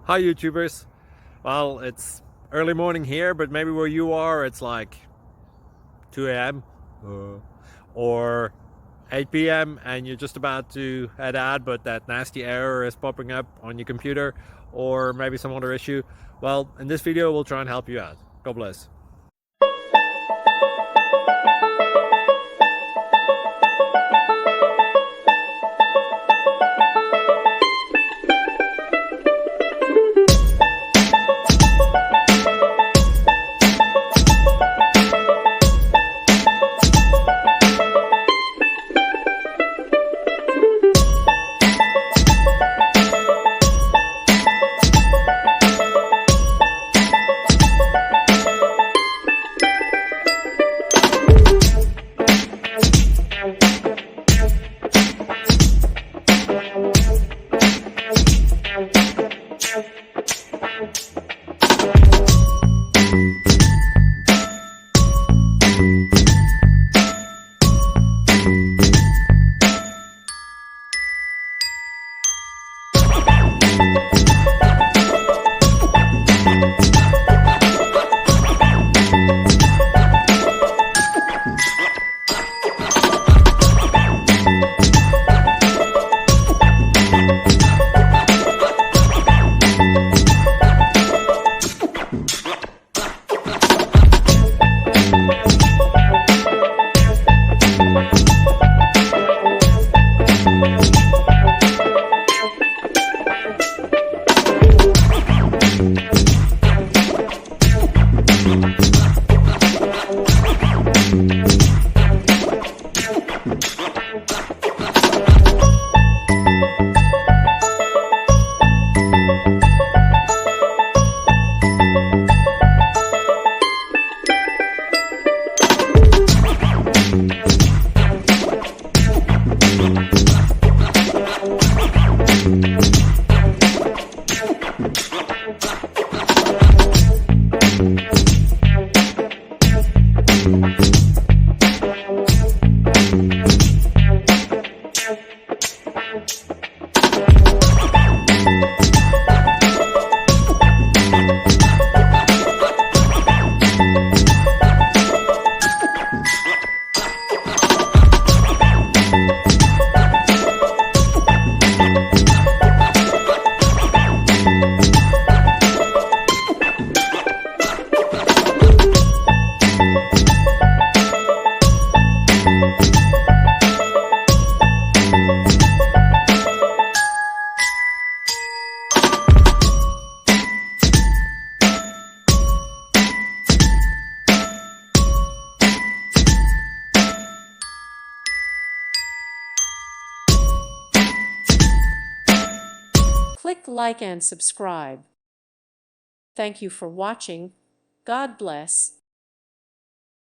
Hi YouTubers. Well, it's early morning here, but maybe where you are it's like 2 a.m. or 8 p.m. and you're just about to head out, but that nasty error is popping up on your computer, or maybe some other issue. Well, in this video we'll try and help you out. God bless. Click like and subscribe. Thank you for watching. God bless.